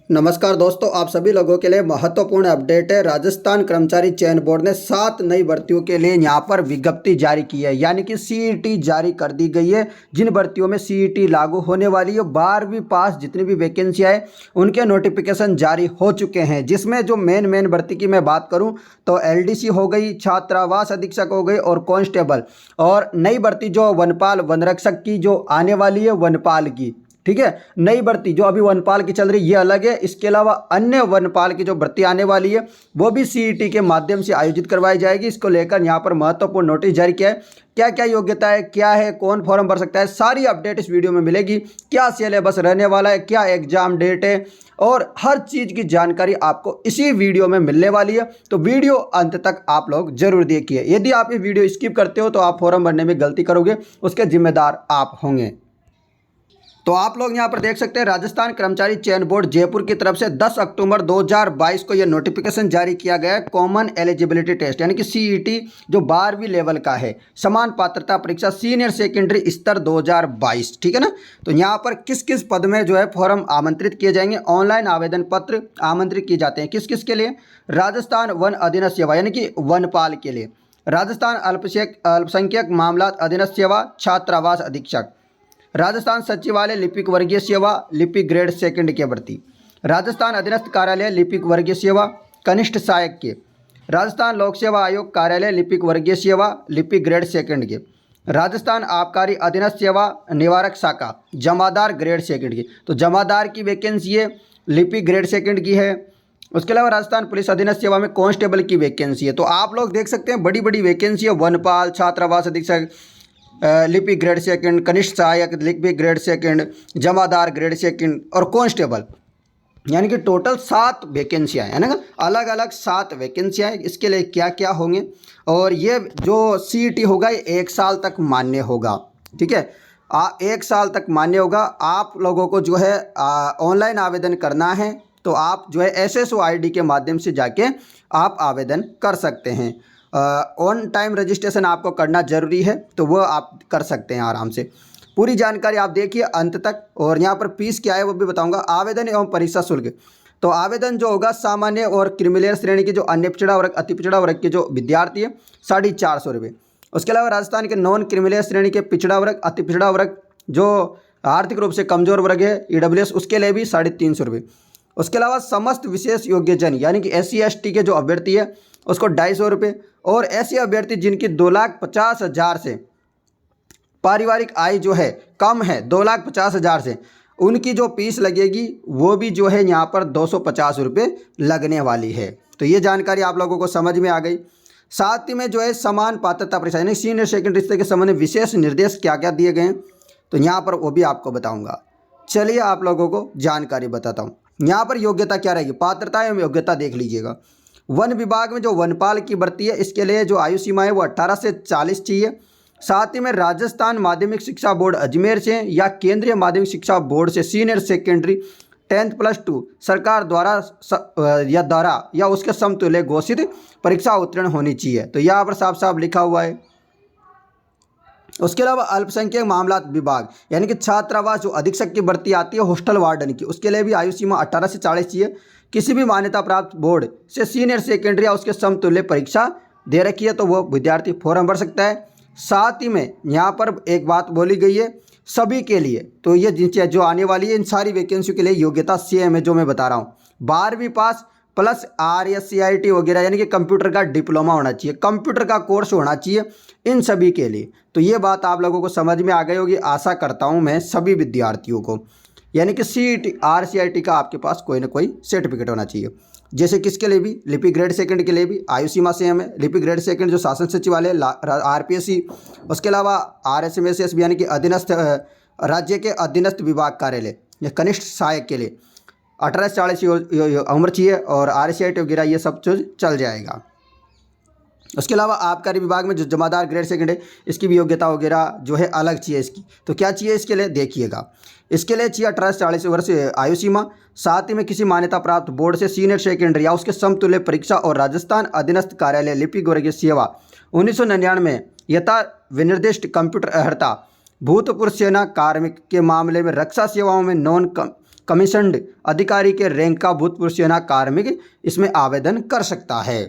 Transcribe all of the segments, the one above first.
नमस्कार दोस्तों, आप सभी लोगों के लिए महत्वपूर्ण अपडेट है। राजस्थान कर्मचारी चयन बोर्ड ने 7 नई भर्तियों के लिए यहां पर विज्ञप्ति जारी की है, यानी कि सीईटी जारी कर दी गई है। जिन भर्तियों में सीईटी लागू होने वाली है, 12वीं पास जितनी भी वैकेंसियां है उनके नोटिफिकेशन जारी हो चुके हैं। जिसमें जो मेन भर्ती की मैं बात करूं तो एलडीसी हो गई, छात्रावास अधीक्षक हो गई और कांस्टेबल, और नई भर्ती जो वनपाल वनरक्षक की जो आने वाली है, वनपाल की, ठीक है। नई भर्ती जो अभी वनपाल की चल रही है ये अलग है। इसके अलावा अन्य वनपाल की जो भर्ती आने वाली है वो भी सीईटी के माध्यम से आयोजित करवाई जाएगी। इसको लेकर यहाँ पर महत्वपूर्ण नोटिस जारी किया है। क्या क्या योग्यता है, क्या है, कौन फॉर्म भर सकता है, सारी अपडेट इस वीडियो में मिलेगी। क्या सिलेबस रहने वाला है, क्या एग्जाम डेट है, और हर चीज़ की जानकारी आपको इसी वीडियो में मिलने वाली है। तो वीडियो अंत तक आप लोग जरूर देखिए। यदि आप ये वीडियो स्किप करते हो तो आप फॉर्म भरने में गलती करोगे, उसके जिम्मेदार आप होंगे। तो आप लोग यहाँ पर देख सकते हैं, राजस्थान कर्मचारी चयन बोर्ड जयपुर की तरफ से 10 अक्टूबर 2022 को यह नोटिफिकेशन जारी किया गया है। कॉमन एलिजिबिलिटी टेस्ट यानी कि सीईटी जो 12वीं लेवल का है, समान पात्रता परीक्षा सीनियर सेकेंडरी स्तर 2022, ठीक है ना। तो यहाँ पर किस किस पद में जो है फॉर्म आमंत्रित किए जाएंगे, ऑनलाइन आवेदन पत्र आमंत्रित किए जाते हैं। किस किस के लिए? राजस्थान वन अधीनस्थ सेवा यानी कि वनपाल के लिए, राजस्थान अल्पसंख्यक मामलात अधीनस्थ सेवा छात्रावास अधीक्षक, राजस्थान सचिवालय लिपिक वर्गीय सेवा लिपिक ग्रेड सेकंड के भर्ती, राजस्थान अधीनस्थ कार्यालय लिपिक वर्गीय सेवा कनिष्ठ सहायक के, राजस्थान लोक सेवा आयोग कार्यालय लिपिक वर्गीय सेवा लिपिक ग्रेड सेकंड के, राजस्थान आबकारी अधीनस्थ सेवा निवारक शाखा जमादार ग्रेड सेकंड की। तो जमादार की वैकेंसी है, लिपिक ग्रेड सेकंड की है। उसके अलावा राजस्थान पुलिस अधीनस्थ सेवा में कांस्टेबल की वैकेंसी है। तो आप लोग देख सकते हैं बड़ी बड़ी वैकेंसी है। वनपाल, छात्रावास अधीक्षक लिपिक ग्रेड सेकंड, कनिष्ठ सहायक लिपिक ग्रेड सेकंड, जमादार ग्रेड सेकंड और कांस्टेबल, यानी कि टोटल 7 वैकेंसियाँ है ना, अलग अलग 7 वैकेंसियाँ हैं। इसके लिए क्या क्या होंगे, और ये जो सीईटी होगा ये 1 साल तक मान्य होगा, ठीक है। 1 साल तक मान्य होगा। आप लोगों को जो है ऑनलाइन आवेदन करना है तो आप जो है एसएसओ आईडी के माध्यम से जाके आप आवेदन कर सकते हैं। ऑन टाइम रजिस्ट्रेशन आपको करना जरूरी है, तो वह आप कर सकते हैं आराम से। पूरी जानकारी आप देखिए अंत तक, और यहाँ पर फीस क्या है वो भी बताऊंगा। आवेदन एवं परीक्षा शुल्क, तो आवेदन जो होगा सामान्य और क्रिमिनल श्रेणी के जो अन्य पिछड़ा वर्ग अति पिछड़ा वर्ग के जो विद्यार्थी है 450 रुपये। उसके अलावा राजस्थान के नॉन क्रिमिनल श्रेणी के पिछड़ा वर्ग अति पिछड़ा वर्ग जो आर्थिक रूप से कमजोर वर्ग है ईडब्ल्यूएस, उसके लिए भी 350 रुपये। उसके अलावा समस्त विशेष योग्यजन यानी कि SC ST के जो अभ्यर्थी है उसको 250 रुपये, और ऐसे अभ्यर्थी जिनकी 2,50,000 से पारिवारिक आय जो है कम है, 2,50,000 से, उनकी जो फीस लगेगी वो भी जो है यहाँ पर 250 रुपये लगने वाली है। तो ये जानकारी आप लोगों को समझ में आ गई। साथ ही में जो है समान पात्रता परीक्षा यानी सीनियर सेकेंडरी स्तर के संबंध में विशेष निर्देश क्या क्या दिए गए हैं, तो यहाँ पर वो भी आपको बताऊँगा। चलिए आप लोगों को जानकारी बताता हूँ। यहाँ पर योग्यता क्या रहेगी, पात्रता एवं योग्यता देख लीजिएगा। वन विभाग में जो वनपाल की भर्ती है इसके लिए जो आयु सीमा है वो 18 से 40 चाहिए। साथ ही में राजस्थान माध्यमिक शिक्षा बोर्ड अजमेर से या केंद्रीय माध्यमिक शिक्षा बोर्ड से सीनियर सेकेंडरी 10+2 सरकार द्वारा या उसके समतुल्य घोषित परीक्षा उत्तीर्ण होनी चाहिए। तो यहाँ पर साफ साफ लिखा हुआ है। उसके अलावा अल्पसंख्यक मामलात विभाग यानी कि छात्रावास जो अधीक्षक की भर्ती आती है हॉस्टल वार्डन की, उसके लिए भी आयु सीमा 18 से 40 चाहिए। किसी भी मान्यता प्राप्त बोर्ड से सीनियर सेकेंडरी या उसके समतुल्य परीक्षा दे रखी है तो वो विद्यार्थी फॉर्म भर सकता है। साथ ही में यहाँ पर एक बात बोली गई है सभी के लिए, तो ये जिनसे जो आने वाली है इन सारी वैकेंसियों के लिए योग्यता सेम है जो मैं बता रहा हूँ। 12वीं पास प्लस RSCIT वगैरह यानी कि कंप्यूटर का डिप्लोमा होना चाहिए, कंप्यूटर का कोर्स होना चाहिए इन सभी के लिए। तो ये बात आप लोगों को समझ में आ गई होगी, आशा करता हूँ मैं सभी विद्यार्थियों को। यानी कि CET RCIT का आपके पास कोई ना कोई सर्टिफिकेट होना चाहिए। जैसे किसके लिए भी, लिपिक ग्रेड सेकंड के लिए भी आयु सीमा सेम है। लिपिक ग्रेड सेकंड जो शासन सचिवालय RPSC, उसके अलावा RSMSS यानी कि अधीनस्थ राज्य के अधीनस्थ विभाग कार्यालय या कनिष्ठ सहायक के लिए 18 से 40 उम्र चाहिए, और RCIT वगैरह ये सब चीज़ चल जाएगा। उसके अलावा आबकारी विभाग में जो जमादार ग्रेड सेकंड है इसकी भी योग्यता वगैरह जो है अलग चाहिए इसकी। तो क्या चाहिए इसके लिए देखिएगा, इसके लिए चाहिए 18 से 40 वर्ष आयु सीमा। साथ ही में किसी मान्यता प्राप्त बोर्ड से सीनियर सेकेंडरी या उसके समतुल्य परीक्षा, और राजस्थान अधीनस्थ कार्यालय लिपिक वर्गीय सेवा 1999 में यथा विनिर्दिष्ट कंप्यूटर अर्हता, भूतपूर्व सेना कार्मिक के मामले में रक्षा सेवाओं में नॉन कमीशन्ड अधिकारी के रैंक का भूतपूर्व सेना कार्मिक इसमें आवेदन कर सकता है।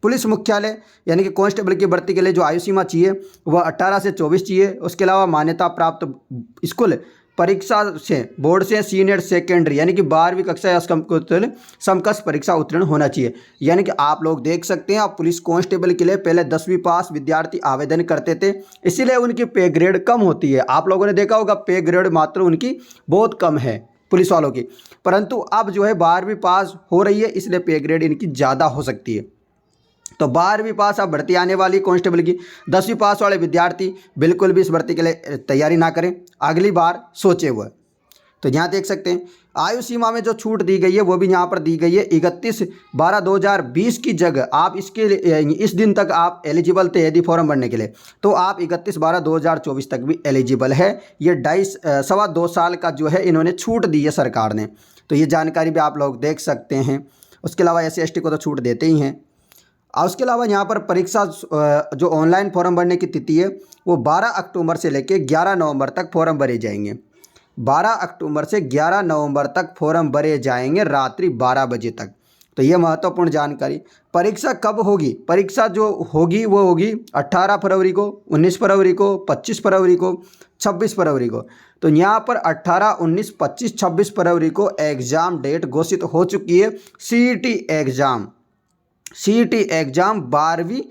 पुलिस मुख्यालय यानी कि कांस्टेबल की भर्ती के लिए जो आयु सीमा चाहिए वह 18 से 24 चाहिए। उसके अलावा मान्यता प्राप्त स्कूल परीक्षा से बोर्ड से सीनियर सेकेंडरी यानी कि 12वीं कक्षा या समकक्ष परीक्षा उत्तीर्ण होना चाहिए। यानी कि आप लोग देख सकते हैं, आप पुलिस कांस्टेबल के लिए पहले 10वीं पास विद्यार्थी आवेदन करते थे, इसीलिए उनकी पे ग्रेड कम होती है। आप लोगों ने देखा होगा पे ग्रेड मात्र उनकी बहुत कम है पुलिस वालों की, परंतु अब जो है 12वीं पास हो रही है, इसलिए पे ग्रेड इनकी ज़्यादा हो सकती है। तो 12वीं पास अब भर्ती आने वाली कांस्टेबल की। 10वीं पास वाले विद्यार्थी बिल्कुल भी इस भर्ती के लिए तैयारी ना करें, अगली बार सोचे हुए। तो यहाँ देख सकते हैं आयु सीमा में जो छूट दी गई है वो भी यहाँ पर दी गई है। 31/12/2020 की जगह आप इसके इस दिन तक आप एलिजिबल थे यदि फॉर्म भरने के लिए, तो आप 31/12/2024 तक भी एलिजिबल है। ये 2.5 साल का जो है इन्होंने छूट दी है सरकार ने, तो ये जानकारी भी आप लोग देख सकते हैं। उसके अलावा SC/ST को तो छूट देते ही हैं। और उसके अलावा यहाँ पर परीक्षा जो ऑनलाइन फॉर्म भरने की तिथि है वो 12 अक्टूबर से लेकर 11 नवंबर तक फॉर्म भरे जाएंगे। 12 अक्टूबर से 11 नवंबर तक फॉर्म भरे जाएंगे रात्रि 12 बजे तक। तो ये महत्वपूर्ण जानकारी। परीक्षा कब होगी? परीक्षा जो होगी वो होगी 18 फरवरी को, 19 फरवरी को, 25 फरवरी को, 26 फरवरी को। तो यहाँ पर 18, 19, 25, 26 फरवरी को एग्ज़ाम डेट घोषित हो चुकी है। CET एग्ज़ाम 12वीं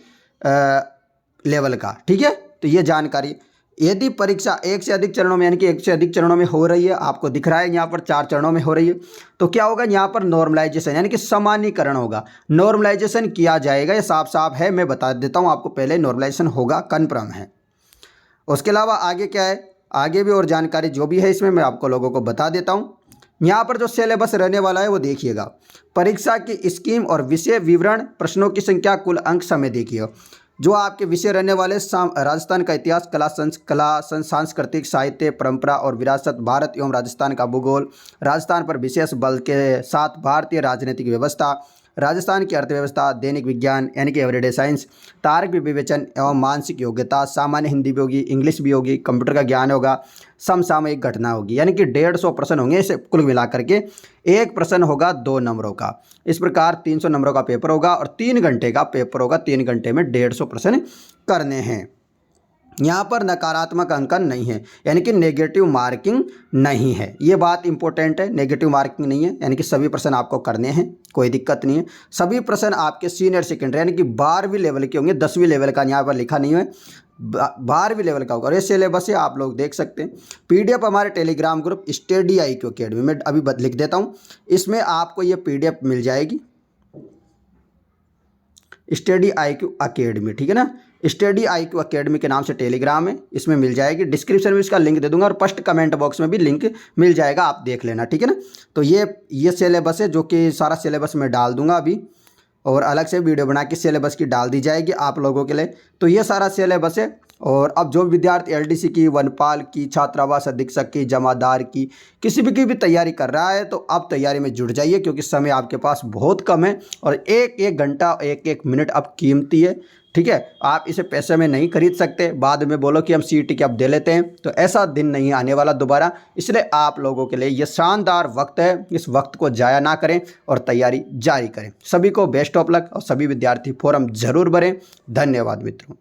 लेवल का, ठीक है। तो ये जानकारी, यदि परीक्षा एक से अधिक चरणों में यानी कि एक से अधिक चरणों में हो रही है, आपको दिख रहा है यहाँ पर 4 चरणों में हो रही है, तो क्या होगा यहाँ पर नॉर्मलाइजेशन यानी कि सामान्यीकरण होगा। नॉर्मलाइजेशन किया जाएगा, ये साफ साफ है, मैं बता देता हूँ आपको पहले, नॉर्मलाइजेशन होगा, कन्फर्म है। उसके अलावा आगे क्या है, आगे भी और जानकारी जो भी है इसमें मैं आपको लोगों को बता देता हूँ। यहाँ पर जो सिलेबस रहने वाला है वो देखिएगा। परीक्षा की स्कीम और विषय विवरण, प्रश्नों की संख्या, कुल अंक, समय देखिए। जो आपके विषय रहने वाले राजस्थान का इतिहास, सांस्कृतिक, साहित्य, परंपरा और विरासत, भारत एवं राजस्थान का भूगोल, राजस्थान पर विशेष बल के साथ भारतीय राजनीतिक व्यवस्था, राजस्थान की अर्थव्यवस्था, दैनिक विज्ञान यानी कि एवरीडे साइंस, तार्किक विवेचन एवं मानसिक योग्यता, सामान्य हिंदी भी होगी, इंग्लिश भी होगी, कंप्यूटर का ज्ञान होगा, समसामयिक घटना होगी। यानी कि 150 प्रश्न होंगे, इसे कुल मिलाकर के। एक प्रश्न होगा 2 नंबरों का। इस प्रकार 300 नंबरों का पेपर होगा और 3 घंटे का पेपर होगा। 3 घंटे में 150 प्रश्न करने हैं। यहाँ पर नकारात्मक अंकन नहीं है, यानी कि नेगेटिव मार्किंग नहीं है। ये बात इंपॉर्टेंट है, नेगेटिव मार्किंग नहीं है, यानी कि सभी प्रश्न आपको करने हैं, कोई दिक्कत नहीं है। सभी प्रश्न आपके सीनियर सेकेंडरी यानी कि 12वीं लेवल के होंगे। 10वीं लेवल का यहाँ पर लिखा नहीं है, 12वीं लेवल का होगा। और ये सिलेबस है, आप लोग देख सकते हैं। PDF हमारे Telegram group study IQ academy में अभी लिख देता हूँ, इसमें आपको ये PDF मिल जाएगी, स्टडी IQ अकेडमी, ठीक है ना। स्टडी IQ अकेडमी के नाम से टेलीग्राम है, इसमें मिल जाएगी। डिस्क्रिप्शन में इसका लिंक दे दूंगा और फर्स्ट कमेंट बॉक्स में भी लिंक मिल जाएगा, आप देख लेना, ठीक है ना। तो ये सिलेबस है, जो कि सारा सिलेबस मैं डाल दूंगा अभी, और अलग से वीडियो बना के सिलेबस की डाल दी जाएगी आप लोगों के लिए। तो ये सारा सिलेबस है। और अब जो विद्यार्थी LDC की, वनपाल की, छात्रावास अधीक्षक की, जमादार की, किसी भी की भी तैयारी कर रहा है, तो अब तैयारी में जुट जाइए, क्योंकि समय आपके पास बहुत कम है और एक घंटा, एक मिनट अब कीमती है, ठीक है। आप इसे पैसे में नहीं खरीद सकते, बाद में बोलो कि हम CET की अब दे लेते हैं, तो ऐसा दिन नहीं आने वाला दोबारा। इसलिए आप लोगों के लिए ये शानदार वक्त है, इस वक्त को जाया ना करें और तैयारी जारी करें। सभी को बेस्ट ऑफ लक और सभी विद्यार्थी फॉर्म जरूर भरें। धन्यवाद मित्रों।